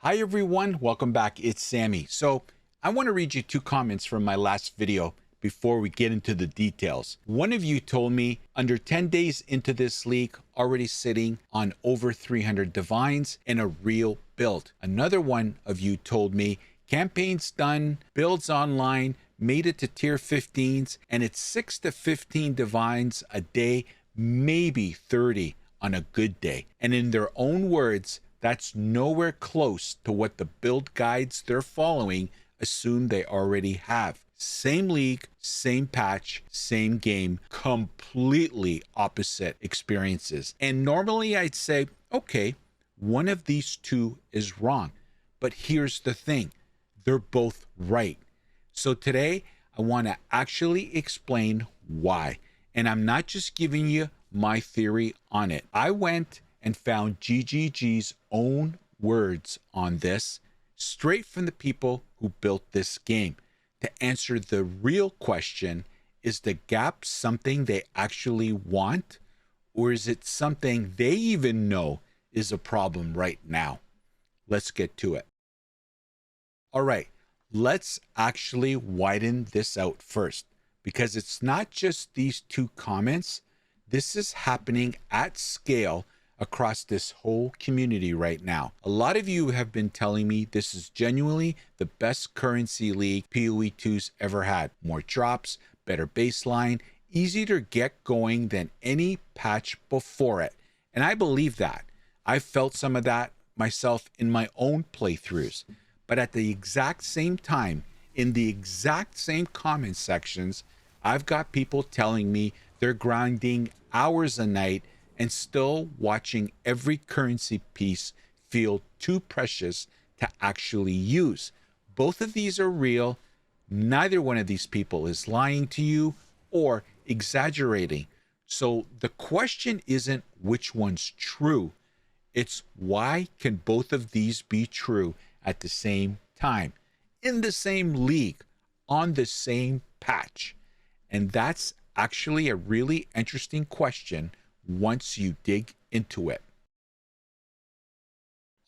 Hi everyone, welcome back. It's Sammy. So I want to read you two comments from my last video before we get into the details. One of you told me under 10 days into this league, already sitting on over 300 divines and a real build. Another one of you told me campaigns done, builds online, made it to tier 15s, and it's 6 to 15 divines a day, maybe 30 on a good day. And in their own words, that's nowhere close to what the build guides they're following assume they already have. Same league, same patch, same game, completely opposite experiences. And normally I'd say, okay, one of these two is wrong. But here's the thing, they're both right. So today I want to actually explain why. And I'm not just giving you my theory on it. I went and found GGG's own words on this, straight from the people who built this game, to answer the real question: is the gap something they actually want, or is it something they even know is a problem right now? Let's get to it. All right, let's actually widen this out first, because it's not just these two comments. This is happening at scale across this whole community right now. A lot of you have been telling me this is genuinely the best currency league POE2's ever had. More drops, better baseline, easier to get going than any patch before it. And I believe that. I've felt some of that myself in my own playthroughs. But at the exact same time, in the exact same comment sections, I've got people telling me they're grinding hours a night and still watching every currency piece feel too precious to actually use. Both of these are real. Neither one of these people is lying to you or exaggerating. So the question isn't which one's true. It's why can both of these be true at the same time, in the same league, on the same patch? And that's actually a really interesting question once you dig into it.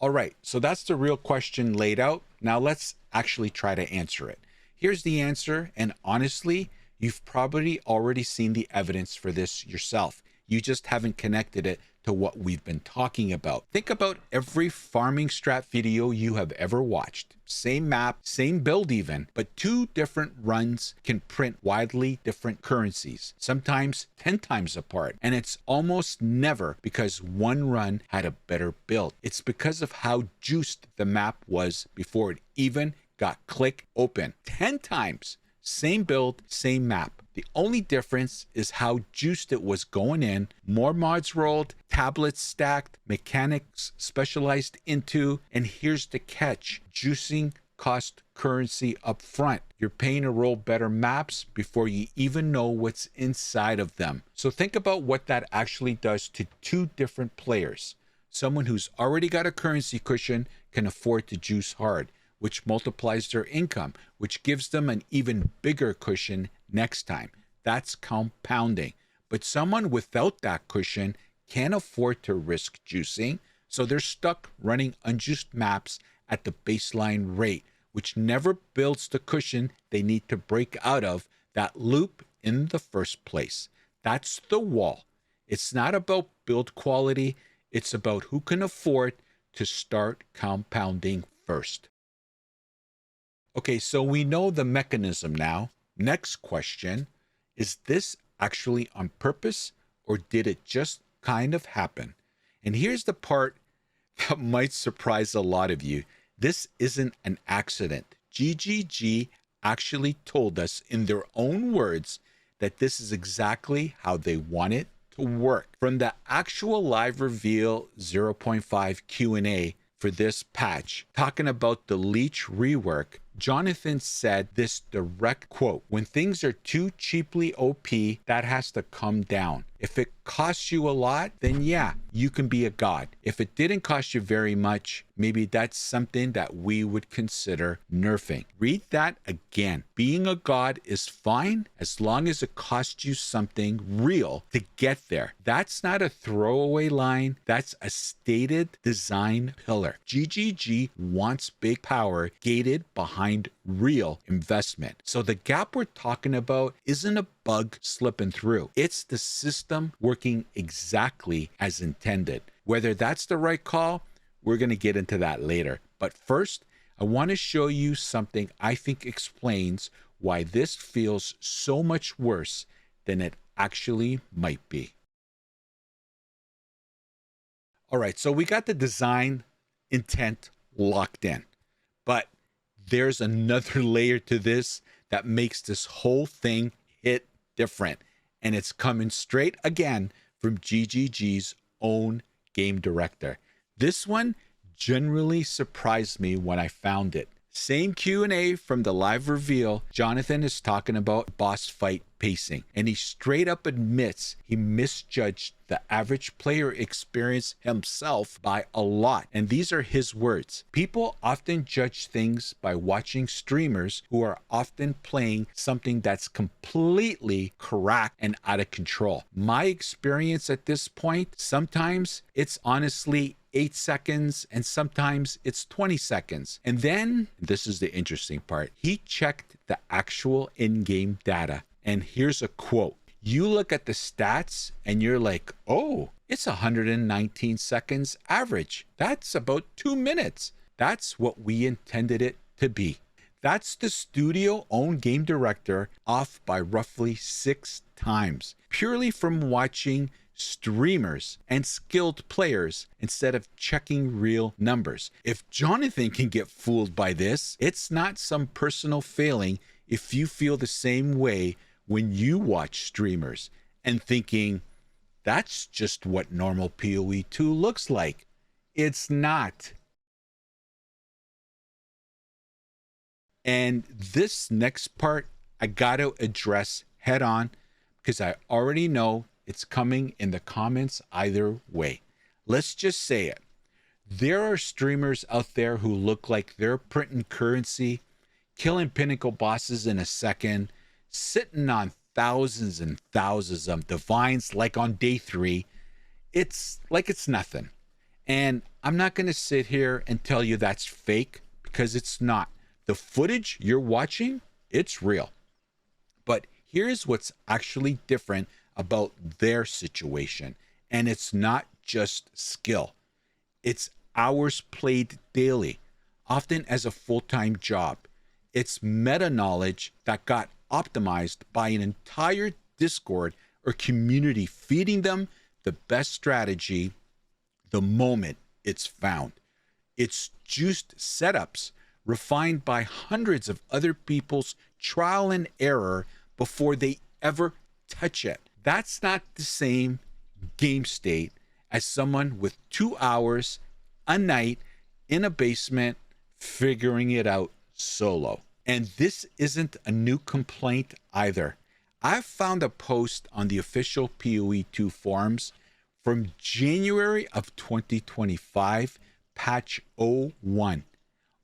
All right, so that's the real question laid out. Now let's actually try to answer it. Here's the answer, and honestly, you've probably already seen the evidence for this yourself. You just haven't connected it to what we've been talking about. Think about every farming strat video you have ever watched. Same map, same build even, but two different runs can print widely different currencies, sometimes 10 times apart. And it's almost never because one run had a better build. It's because of how juiced the map was before it even got click open. 10 times. Same build, same map. The only difference is how juiced it was going in, more mods rolled, tablets stacked, mechanics specialized into, and here's the catch: juicing cost currency up front. You're paying to roll better maps before you even know what's inside of them. So think about what that actually does to two different players. Someone who's already got a currency cushion can afford to juice hard, which multiplies their income, which gives them an even bigger cushion next time. That's compounding. But someone without that cushion can't afford to risk juicing, so they're stuck running unjuiced maps at the baseline rate, which never builds the cushion they need to break out of that loop in the first place. That's the wall. It's not about build quality, it's about who can afford to start compounding first. Okay, so we know the mechanism now. Next question, is this actually on purpose, or did it just kind of happen? And here's the part that might surprise a lot of you. This isn't an accident. GGG actually told us in their own words that this is exactly how they want it to work. From the actual live reveal 0.5 Q&A for this patch, talking about the leech rework, Jonathan said this direct quote: "When things are too cheaply OP, that has to come down. If it costs you a lot, then yeah, you can be a god. If it didn't cost you very much, maybe that's something that we would consider nerfing." Read that again. Being a god is fine as long as it costs you something real to get there. That's not a throwaway line. That's a stated design pillar. GGG wants big power gated behind real investment. So the gap we're talking about isn't a bug slipping through. It's the system working exactly as intended. Whether that's the right call, we're going to get into that later. But first, I want to show you something I think explains why this feels so much worse than it actually might be. All right, so we got the design intent locked in, but there's another layer to this that makes this whole thing hit different, and it's coming straight again from GGG's own game director. This one generally surprised me when I found it. Same Q&A from the live reveal. Jonathan is talking about boss fight pacing, and he straight up admits he misjudged the average player experience himself by a lot. And these are his words: "People often judge things by watching streamers who are often playing something that's completely cracked and out of control. My experience at this point, sometimes it's honestly 8 seconds and sometimes it's 20 seconds. And then," this is the interesting part, "he checked the actual in-game data." And here's a quote: "You look at the stats and you're like, oh, it's 119 seconds average. That's about 2 minutes. That's what we intended it to be." That's the studio-owned game director off by roughly 6 times, purely from watching streamers and skilled players instead of checking real numbers. If Jonathan can get fooled by this, it's not some personal failing if you feel the same way when you watch streamers and thinking, that's just what normal POE2 looks like. It's not. And this next part, I got to address head on because I already know it's coming in the comments either way. Let's just say it. There are streamers out there who look like they're printing currency, killing pinnacle bosses in a second, sitting on thousands and thousands of divines like on day 3. It's like it's nothing. And I'm not going to sit here and tell you that's fake, because it's not. The footage you're watching, it's real. But here's what's actually different about their situation. And it's not just skill. It's hours played daily, often as a full-time job. It's meta knowledge that got optimized by an entire Discord or community feeding them the best strategy the moment it's found. It's juiced setups refined by hundreds of other people's trial and error before they ever touch it. That's not the same game state as someone with 2 hours a night in a basement figuring it out solo. And this isn't a new complaint either. I've found a post on the official POE2 forums from January of 2025, patch 01,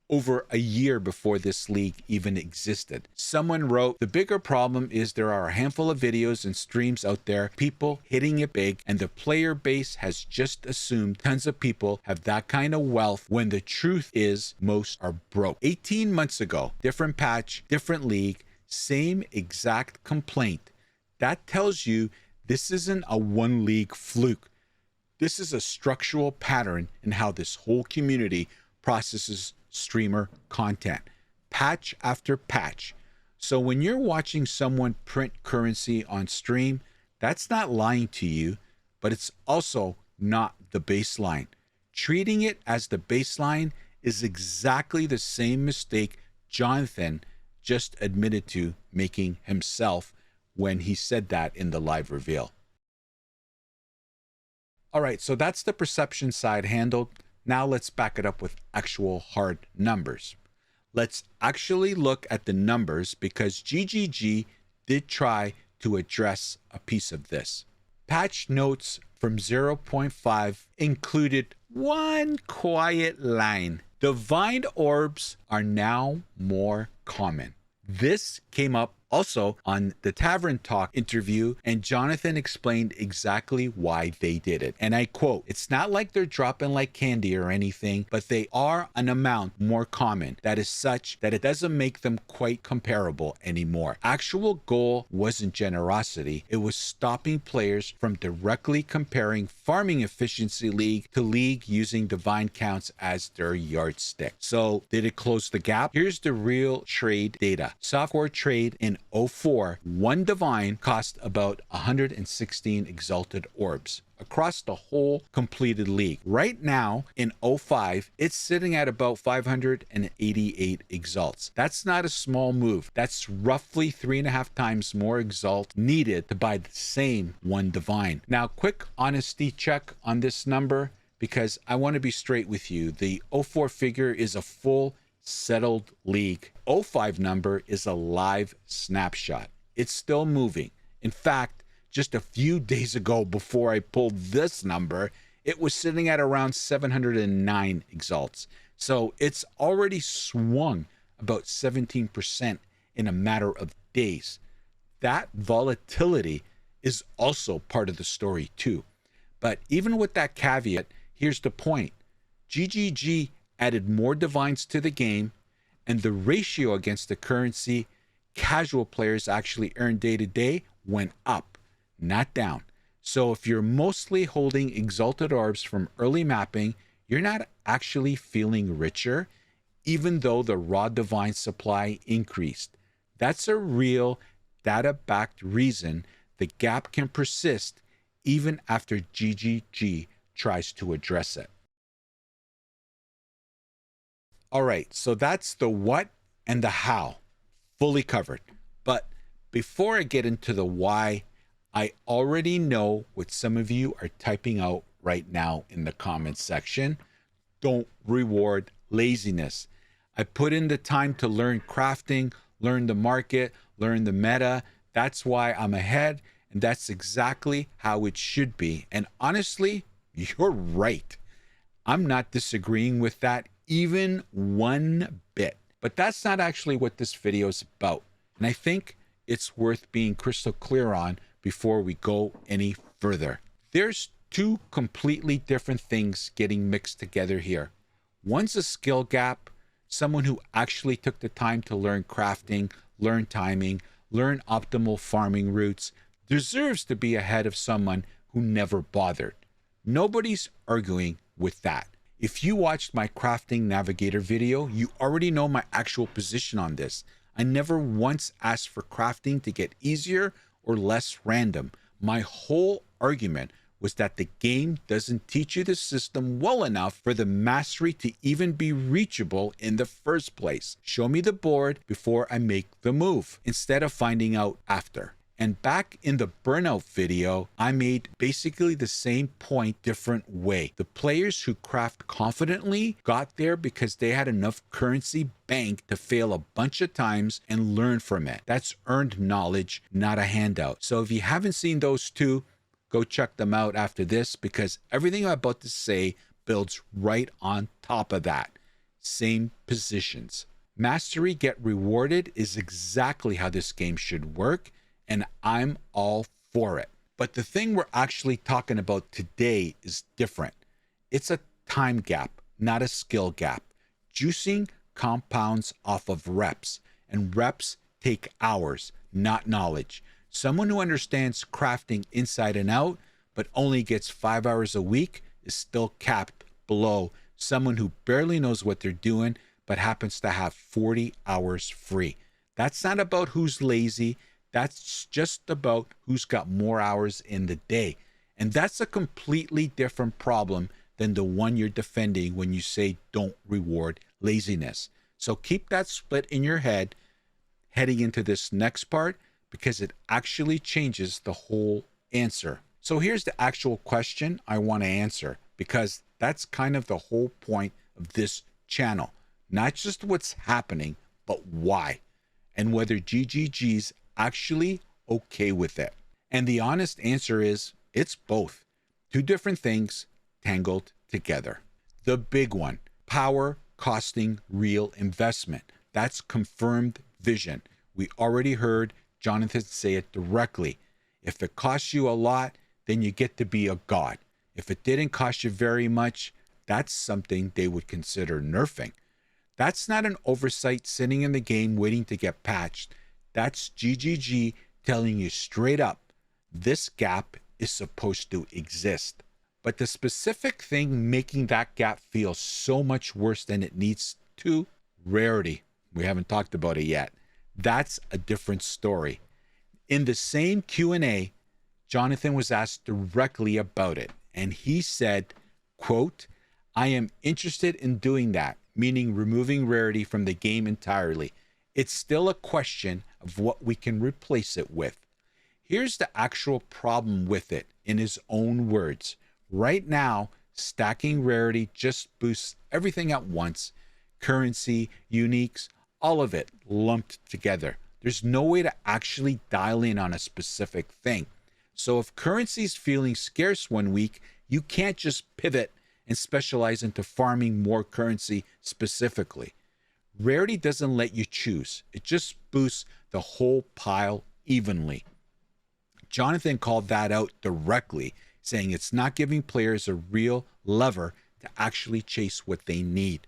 over a year before this league even existed. Someone wrote, "The bigger problem is there are a handful of videos and streams out there, people hitting it big, and the player base has just assumed tons of people have that kind of wealth when the truth is most are broke." 18 months ago, different patch, different league, same exact complaint. That tells you this isn't a one league fluke. This is a structural pattern in how this whole community processes streamer content, patch after patch. So when you're watching someone print currency on stream, that's not lying to you, but it's also not the baseline. Treating it as the baseline is exactly the same mistake Jonathan just admitted to making himself when he said that in the live reveal. All right, so that's the perception side handled. Now let's back it up with actual hard numbers. let's actually look at the numbers because GGG did try to address a piece of this. Patch notes from 0.5 included one quiet line. Divine orbs are now more common. This came up also on the Tavern Talk interview, and Jonathan explained exactly why they did it. And I quote, "It's not like they're dropping like candy or anything, but they are an amount more common that is such that it doesn't make them quite comparable anymore. Actual goal wasn't generosity, it was stopping players from directly comparing farming efficiency league to league using divine counts as their yardstick." So did it close the gap? Here's the real trade data. Software trade in 04, one divine cost about 116 exalted orbs across the whole completed league. Right now in 05, it's sitting at about 588 exalts. That's not a small move. That's roughly 3.5 times more exalt needed to buy the same one divine. Now, quick honesty check on this number, because I want to be straight with you. The 04 figure is a full settled league. 05 number is a live snapshot. It's still moving. In fact, just a few days ago, before I pulled this number, it was sitting at around 709 exalts. So it's already swung about 17% in a matter of days. That volatility is also part of the story too. But even with that caveat, here's the point. GGG added more divines to the game, and the ratio against the currency casual players actually earn day to day went up, not down. So if you're mostly holding exalted orbs from early mapping, you're not actually feeling richer, even though the raw divine supply increased. That's a real data-backed reason the gap can persist even after GGG tries to address it. All right, so that's the what and the how, fully covered. But before I get into the why, I already know what some of you are typing out right now in the comments section. Don't reward laziness. I put in the time to learn crafting, learn the market, learn the meta. That's why I'm ahead, and that's exactly how it should be. And honestly, you're right. I'm not disagreeing with that even one bit. But that's not actually what this video is about. And I think it's worth being crystal clear on before we go any further. There's two completely different things getting mixed together here. One's a skill gap, someone who actually took the time to learn crafting, learn timing, learn optimal farming routes, deserves to be ahead of someone who never bothered. Nobody's arguing with that. If you watched my crafting navigator video, you already know my actual position on this. I never once asked for crafting to get easier or less random. My whole argument was that the game doesn't teach you the system well enough for the mastery to even be reachable in the first place. Show me the board before I make the move, instead of finding out after. And back in the burnout video, I made basically the same point different way. The players who craft confidently got there because they had enough currency banked to fail a bunch of times and learn from it. That's earned knowledge, not a handout. So if you haven't seen those two, go check them out after this, because everything I'm about to say builds right on top of that. Same positions. Mastery get rewarded is exactly how this game should work, and I'm all for it. But the thing we're actually talking about today is different. It's a time gap, not a skill gap. Juicing compounds off of reps, and reps take hours, not knowledge. Someone who understands crafting inside and out, but only gets 5 hours a week, is still capped below someone who barely knows what they're doing, but happens to have 40 hours free. That's not about who's lazy. That's just about who's got more hours in the day. And that's a completely different problem than the one you're defending when you say don't reward laziness. So keep that split in your head heading into this next part, because it actually changes the whole answer. So here's the actual question I want to answer, because that's kind of the whole point of this channel. Not just what's happening, but why, and whether GGG's actually okay with it. And the honest answer is it's both. Two different things tangled together. The big one, power costing real investment. That's confirmed vision. We already heard Jonathan say it directly. If it costs you a lot, then you get to be a god. If it didn't cost you very much, that's something they would consider nerfing. That's not an oversight sitting in the game waiting to get patched. That's GGG telling you straight up, this gap is supposed to exist. But the specific thing making that gap feel so much worse than it needs to, rarity. We haven't talked about it yet. That's a different story. In the same Q&A, Jonathan was asked directly about it, and he said, quote, I am interested in doing that, meaning removing rarity from the game entirely. It's still a question of what we can replace it with. Here's the actual problem with it in his own words. Right now, stacking rarity just boosts everything at once. Currency, uniques, all of it lumped together. There's no way to actually dial in on a specific thing. So if currency is feeling scarce one week, you can't just pivot and specialize into farming more currency specifically. Rarity doesn't let you choose. It just boosts the whole pile evenly. Jonathan called that out directly, saying it's not giving players a real lever to actually chase what they need.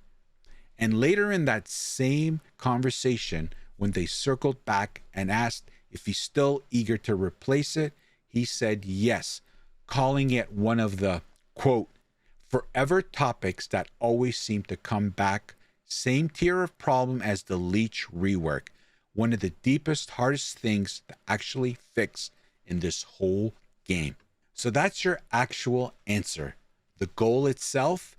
And later in that same conversation, when they circled back and asked if he's still eager to replace it, he said yes, calling it one of the, quote, forever topics that always seem to come back, same tier of problem as the Leech rework, one of the deepest, hardest things to actually fix in this whole game. So that's your actual answer. The goal itself,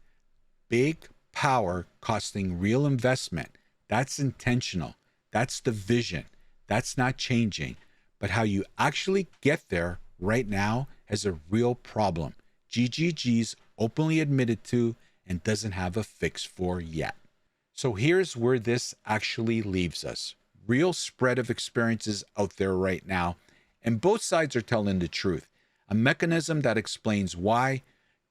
big power costing real investment. That's intentional. That's the vision. That's not changing. But how you actually get there right now has a real problem. GGG's openly admitted to and doesn't have a fix for yet. So here's where this actually leaves us. Real spread of experiences out there right now, and both sides are telling the truth. A mechanism that explains why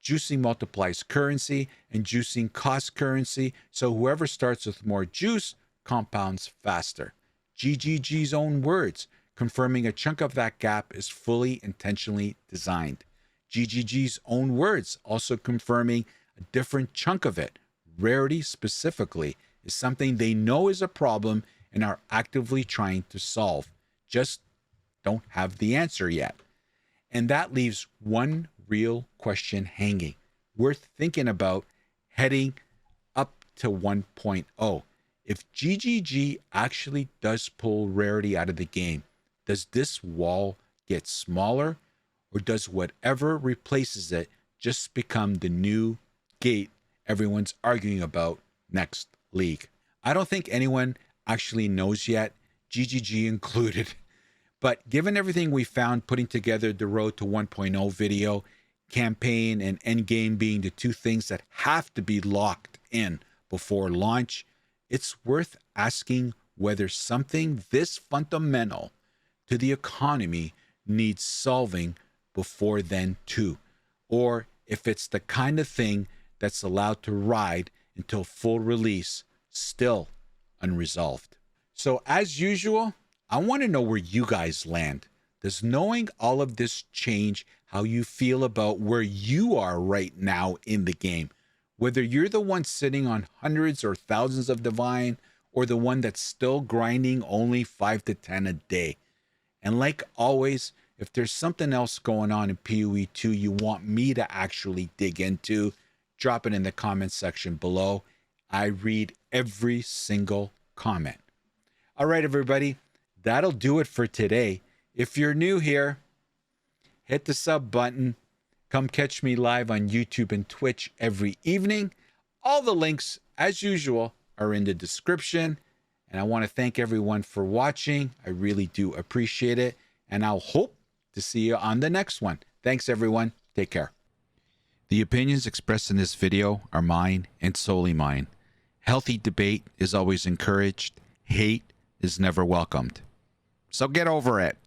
juicing multiplies currency and juicing costs currency, so whoever starts with more juice compounds faster. GGG's own words, confirming a chunk of that gap is fully intentionally designed. GGG's own words also confirming a different chunk of it, rarity specifically, is something they know is a problem and are actively trying to solve. Just don't have the answer yet. And that leaves one real question hanging, worth thinking about heading up to 1.0. If GGG actually does pull rarity out of the game, does this wall get smaller, or does whatever replaces it just become the new gate everyone's arguing about next league? I don't think anyone actually knows yet, GGG included. But given everything we found putting together the Road to 1.0 video, campaign and endgame being the two things that have to be locked in before launch, it's worth asking whether something this fundamental to the economy needs solving before then too, or if it's the kind of thing that's allowed to ride until full release, still unresolved. So as usual, I want to know where you guys land. Does knowing all of this change how you feel about where you are right now in the game? Whether you're the one sitting on hundreds or thousands of divine, or the one that's still grinding only 5 to 10 a day. And like always, if there's something else going on in POE2 you want me to actually dig into, drop it in the comments section below. I read every single comment. All right, everybody, that'll do it for today. If you're new here, hit the sub button. Come catch me live on YouTube and Twitch every evening. All the links, as usual, are in the description. And I want to thank everyone for watching. I really do appreciate it. And I'll hope to see you on the next one. Thanks, everyone. Take care. The opinions expressed in this video are mine and solely mine, Healthy debate is always encouraged. Hate is never welcomed. So get over it.